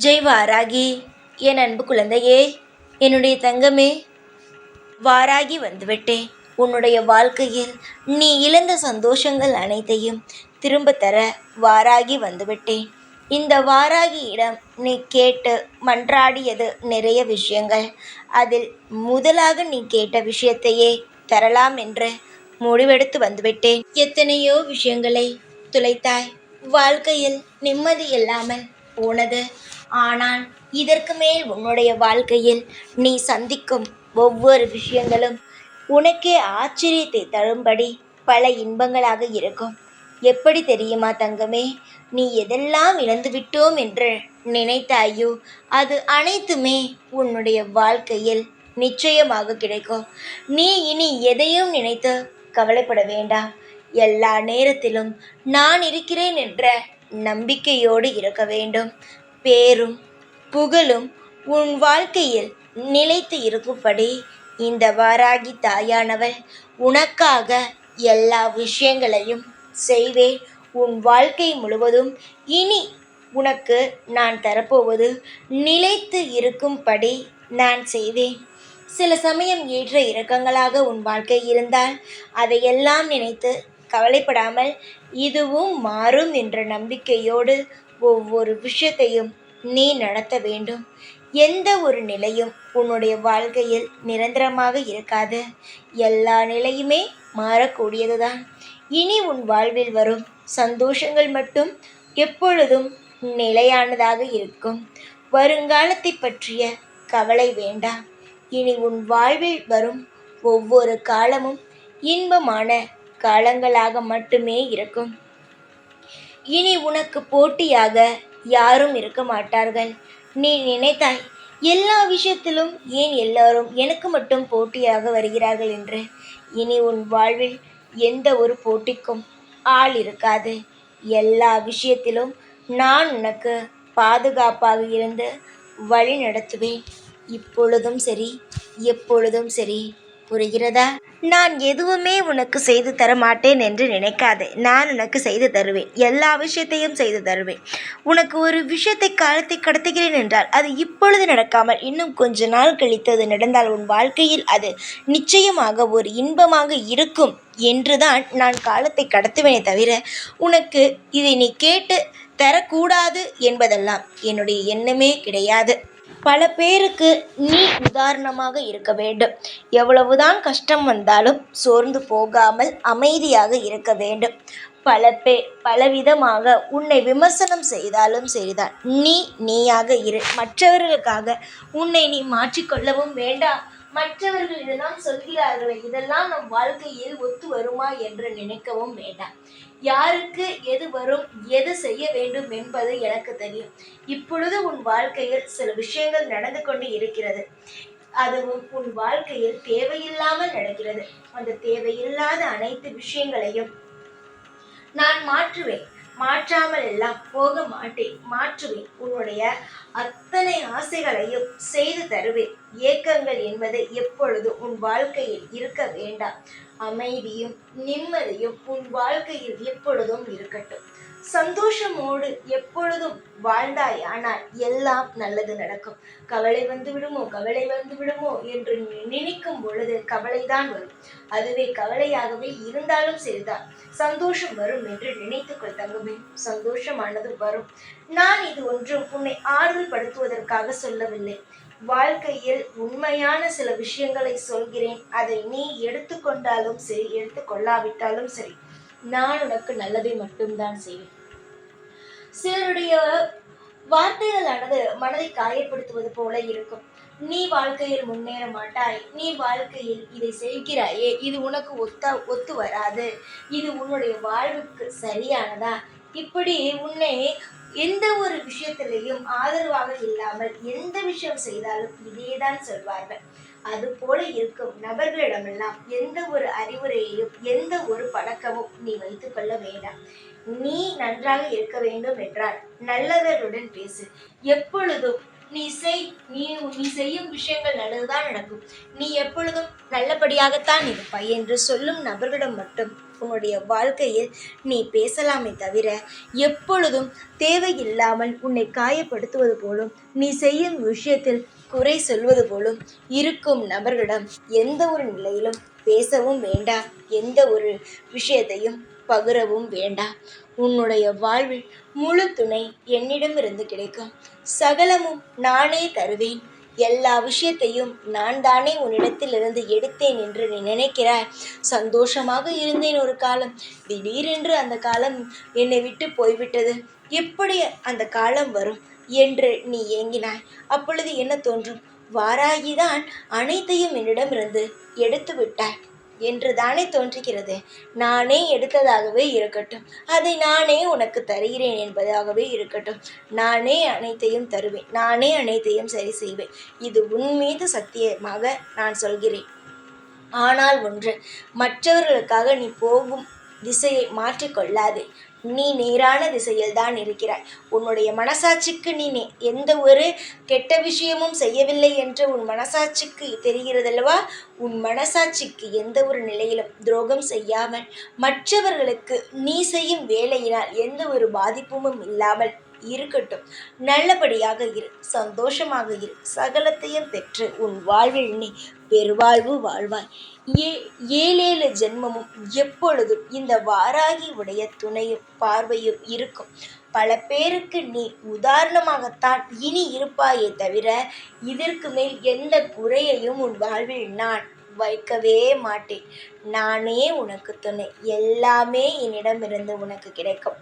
ஜெய் வாராகி, என் அன்பு குழந்தையே, என்னுடைய தங்கமே, வாராகி வந்துவிட்டேன். உன்னுடைய வாழ்க்கையில் நீ இழந்த சந்தோஷங்கள் அனைத்தையும் திரும்ப தர வாராகி வந்துவிட்டேன். இந்த வாராகியிடம் நீ கேட்டு மன்றாடியது நிறைய விஷயங்கள். அதில் முதலாக நீ கேட்ட விஷயத்தையே தரலாம் என்று முடிவெடுத்து வந்துவிட்டேன். எத்தனையோ விஷயங்களை துளைத்தாய். வாழ்க்கையில் நிம்மதி இல்லாமல் போனது. ஆனால் இதற்கு மேல் உன்னுடைய வாழ்க்கையில் நீ சந்திக்கும் ஒவ்வொரு விஷயங்களும் உனக்கே ஆச்சரியத்தை தரும்படி பல இன்பங்களாக இருக்கும். எப்படி தெரியுமா தங்கமே? நீ எதெல்லாம் இழந்துவிட்டோம் என்று நினைத்தாயோ அது அனைத்துமே உன்னுடைய வாழ்க்கையில் நிச்சயமாக கிடைக்கும். நீ இனி எதையும் நினைத்து கவலைப்பட வேண்டாம். எல்லா நேரத்திலும் நான் இருக்கிறேன் என்ற நம்பிக்கையோடு இருக்க வேண்டும். பேரும் புகழும் உன் வாழ்க்கையில் நிலைத்து இருக்கும்படி இந்த வாராகி தாயானவள் உனக்காக எல்லா விஷயங்களையும் செய்வேன். உன் வாழ்க்கை முழுவதும் இனி உனக்கு நான் தரப்போவது நிலைத்து இருக்கும்படி நான் செய்வேன். சில சமயம் ஏற்ற இறக்கங்களாக உன் வாழ்க்கை இருந்தால் அதையெல்லாம் நினைத்து கவலைப்படாமல் இதுவும் மாறும் என்ற நம்பிக்கையோடு ஒவ்வொரு விஷயத்தையும் நீ நடத்த வேண்டும். எந்த ஒரு நிலையும் உன்னுடைய வாழ்க்கையில் நிரந்தரமாக இருக்காது. எல்லா நிலையுமே மாறக்கூடியதுதான். இனி உன் வாழ்வில் வரும் சந்தோஷங்கள் மட்டும் எப்பொழுதும் நிலையானதாக இருக்கும். வருங்காலத்தை பற்றிய கவலை வேண்டாம். இனி உன் வாழ்வில் வரும் ஒவ்வொரு காலமும் இன்பமான காலங்களாக மட்டுமே இருக்கும். இனி உனக்கு போட்டியாக யாரும் இருக்க மாட்டார்கள். நீ நினைத்தாய் எல்லா விஷயத்திலும் ஏன் எல்லாரும் எனக்கு மட்டும் போட்டியாக வருகிறார்கள் என்று. இனி உன் வாழ்வில் எந்த ஒரு போட்டிக்கும் ஆள் இருக்காது. எல்லா விஷயத்திலும் நான் உனக்கு பாதுகாப்பாக இருந்து வழி நடத்துவேன். இப்பொழுதும் சரி, எப்பொழுதும் சரி. புரிகிறதா? நான் எதுவுமே உனக்கு செய்து தர மாட்டேன் என்று நினைக்காதே. நான் உனக்கு செய்து தருவேன். எல்லா விஷயத்தையும் செய்து தருவேன். உனக்கு ஒரு விஷயத்தை காலத்தை கடத்துகிறேன் என்றால் அது இப்பொழுது நடக்காமல் இன்னும் கொஞ்ச நாள் கழித்து அது நடந்தால் உன் வாழ்க்கையில் அது நிச்சயமாக ஒரு இன்பமாக இருக்கும் என்றுதான் நான் காலத்தை கடத்துவேனே தவிர உனக்கு இதை நீ கேட்டு தரக்கூடாது என்பதெல்லாம் என்னுடைய எண்ணமே கிடையாது. பல பேருக்கு நீ உதாரணமாக இருக்க வேண்டும். எவ்வளவுதான் கஷ்டம் வந்தாலும் சோர்ந்து போகாமல் அமைதியாக இருக்க வேண்டும். பல பேர் பலவிதமாக உன்னை விமர்சனம் செய்தாலும் சரிதான். நீயாக இரு. மற்றவர்களுக்காக உன்னை நீ மாற்றிக்கொள்ளவும் வேண்டாம். மற்றவர்கள் இதெல்லாம் சொல்கிறார்களே, இதெல்லாம் நம் வாழ்க்கையில் ஒத்து வருமா என்று நினைக்கவும் வேண்டாம். யாருக்கு எது வரும், எது செய்ய வேண்டும் என்பது எனக்கு தெரியும். இப்பொழுது உன் வாழ்க்கையில் சில விஷயங்கள் நடந்து கொண்டு இருக்கிறது. அதுவும் உன் வாழ்க்கையில் தேவையில்லாமல் நடக்கிறது. அந்த தேவையில்லாத அனைத்து விஷயங்களையும் நான் மாற்றுவேன். மாற்றாமல் எல்லாம் போக மாட்டேன். மாற்றுவேன். உன்னுடைய அத்தனை ஆசைகளையும் செய்து தருவேன். ஏக்கங்கள் என்பது எப்பொழுதும் உன் வாழ்க்கையில் இருக்க வேண்டாம். அமைதியும் நிம்மதியும் உன் வாழ்க்கையில் எப்பொழுதும் இருக்கட்டும். சந்தோஷமோடு எப்பொழுதும் வாழ்ந்தாய் ஆனால் எல்லாம் நல்லது நடக்கும். கவலை வந்து விடுமோ என்று நினைக்கும் பொழுது கவலைதான் வரும். அதுவே கவலையாகவே இருந்தாலும் சரிதான். சந்தோஷம் வரும் என்று நினைத்துக்கொள் தங்கமே. சந்தோஷமானது வரும். நான் இது ஒன்றும் உன்னை ஆறுதல் படுத்துவதற்காக சொல்லவில்லை. வாழ்க்கையில் உண்மையான சில விஷயங்களை சொல்கிறேன். அதை நீ எடுத்துக்கொண்டாலும் சரி, எடுத்துக்கொள்ளாவிட்டாலும் சரி, நான் உனக்கு நல்லதை மட்டும்தான் செய்வேன். சிலருடைய வார்த்தைகளானது மனதை காயப்படுத்துவது போல இருக்கும். நீ வாழ்க்கையில் முன்னேற மாட்டாய். நீ வாழ்க்கையில் இதை செய்கிறாயே, இது உனக்கு ஒத்து வராது. இது உன்னுடைய வாழ்வுக்கு சரியானதா? இப்படி உன்னை எந்த ஒரு விஷயத்திலையும் ஆதரவாக இல்லாமல் எந்த விஷயம் செய்தாலும் இதேதான் சொல்வார்கள். அது போல இருக்கும் நபர்களிடமெல்லாம் எந்த ஒரு அறிவுரையையும் எந்த ஒரு பழக்கமும் நீ வைத்துக் கொள்ள வேண்டாம். நீ நன்றாக இருக்க வேண்டும் என்றால் நல்லவர்களுடன் பேசு. எப்பொழுதும் நீ செய்யும் விஷயங்கள் நல்லதுதான் நடக்கும். நீ எப்பொழுதும் நல்லபடியாகத்தான் இருப்பாய் என்று சொல்லும் நபர்களிடம் மட்டும் உன்னுடைய வாழ்க்கையில் நீ பேசலாமே தவிர எப்பொழுதும் தேவையில்லாமல் உன்னை காயப்படுத்துவது போலும் நீ செய்யும் விஷயத்தில் குறை சொல்வது போலும் இருக்கும் நபர்களிடம் எந்த ஒரு நிலையிலும் பேசவும் வேண்டாம், எந்த ஒரு விஷயத்தையும் பகிரவும் வேண்டாம். உன்னுடைய வாழ்வில் முழு துணை என்னிடமிருந்து கிடைக்கும். சகலமும் நானே தருவேன். எல்லா விஷயத்தையும் நான் தானே உன்னிடத்திலிருந்து எடுத்தேன் என்று நீ நினைக்கிறாய். சந்தோஷமாக இருந்தேன் ஒரு காலம், திடீரென்று அந்த காலம் என்னை விட்டு போய்விட்டது, எப்படி அந்த காலம் வரும் என்று நீ ஏங்கினாய். அப்பொழுது என்ன தோன்றும்? வாராகிதான் அனைத்தையும் என்னிடமிருந்து எடுத்து விட்டாய் என்று தானே தோன்றுகிறது. நானே எடுத்ததாகவே இருக்கட்டும், அதை நானே உனக்கு தருகிறேன் என்பதாகவே இருக்கட்டும். நானே அனைத்தையும் தருவேன், நானே அனைத்தையும் சரி செய்வேன். இது உன் மீது சத்தியமாக நான் சொல்கிறேன். ஆனால் ஒன்று, மற்றவர்களுக்காக நீ போகும் திசையை மாற்றிக்கொள்ளாதே. நீ நேரான திசையில் தான் இருக்கிறாய். உன்னுடைய மனசாட்சிக்கு நீ எந்த ஒரு கெட்ட விஷயமும் செய்யவில்லை என்று உன் மனசாட்சிக்கு தெரிகிறதல்லவா? உன் மனசாட்சிக்கு எந்த ஒரு நிலையிலும் துரோகம் செய்யாமல், மற்றவர்களுக்கு நீ செய்யும் வேலையினால் எந்த ஒரு பாதிப்பும் இல்லாமல் இருக்கட்டும். நல்லபடியாக இரு, சந்தோஷமாக இரு. சகலத்தையும் பெற்று உன் வாழ்வில் நீ பெருவாழ்வு வாழ்வாய். ஏழேழு ஜென்மமும் எப்பொழுதும் இந்த வாராகி உடைய துணையும் பார்வையும் இருக்கும். பல பேருக்கு நீ உதாரணமாகத்தான் இனி இருப்பாயே தவிர இதற்கு மேல் எந்த குறையையும் உன் வாழ்வில் நான் வைக்கவே மாட்டேன். நானே உனக்கு துணை. எல்லாமே என்னிடமிருந்து உனக்கு கிடைக்கும்.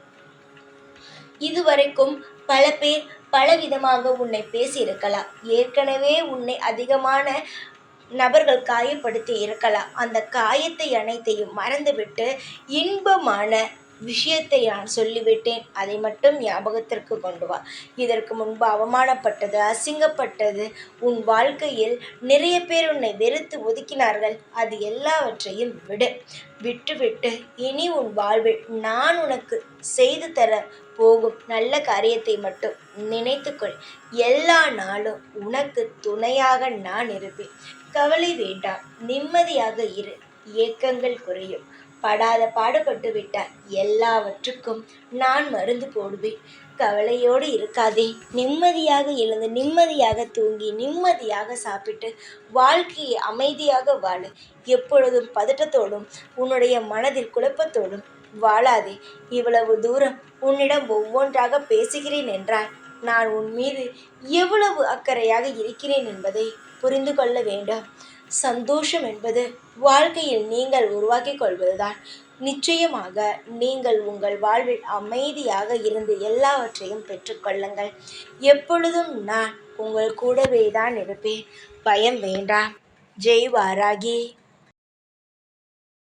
இதுவரைக்கும் பல பேர் பலவிதமாக உன்னை பேசியிருக்கலாம். ஏற்கனவே உன்னை அதிகமான நபர்கள் காயப்படுத்தி இருக்கலாம். அந்த காயத்தை அனைத்தையும் மறந்துவிட்டு இன்பமான விஷயத்தை நான் சொல்லிவிட்டேன், அதை மட்டும் ஞாபகத்திற்கு கொண்டு வா. இதற்கு முன்பு அவமானப்பட்டது, அசிங்கப்பட்டது, உன் வாழ்க்கையில் நிறைய பேர் உன்னை வெறுத்து ஒதுக்கினார்கள், அது எல்லாவற்றையும் விட்டுவிட்டு இனி உன் வாழ்வில் நான் உனக்கு செய்து தர போகும் நல்ல காரியத்தை மட்டும் நினைத்துக்கொள். எல்லா நாளும் உனக்கு துணையாக நான் இருப்பேன். கவலை வேண்டாம், நிம்மதியாக இரு. ஏக்கங்கள் குறையும். படாத பாடுபட்டு விட்டால் எல்லாவற்றுக்கும் நான் மருந்து போடுவேன். கவலையோடு இருக்காதே. நிம்மதியாக எழுந்து, நிம்மதியாக தூங்கி, நிம்மதியாக சாப்பிட்டு வாழ்க்கையை அமைதியாக வாழு. எப்பொழுதும் பதட்டத்தோடும் உன்னுடைய மனதில் குழப்பத்தோடும் வாழாதே. இவ்வளவு தூரம் உன்னிடம் ஒவ்வொன்றாக பேசுகிறேன் என்றால் நான் உன் மீது எவ்வளவு அக்கறையாக இருக்கிறேன் என்பதை புரிந்து கொள்ள வேண்டும். சந்தோஷம் என்பது வாழ்க்கையில் நீங்கள் உருவாக்கிக் கொள்வதுதான். நிச்சயமாக நீங்கள் உங்கள் வாழ்வில் அமைதியாக இருந்து எல்லாவற்றையும் பெற்றுக்கொள்ளுங்கள். எப்பொழுதும் நான் உங்கள் கூடவே தான் இருப்பேன். பயம் வேண்டாம். ஜெய் வாராகி.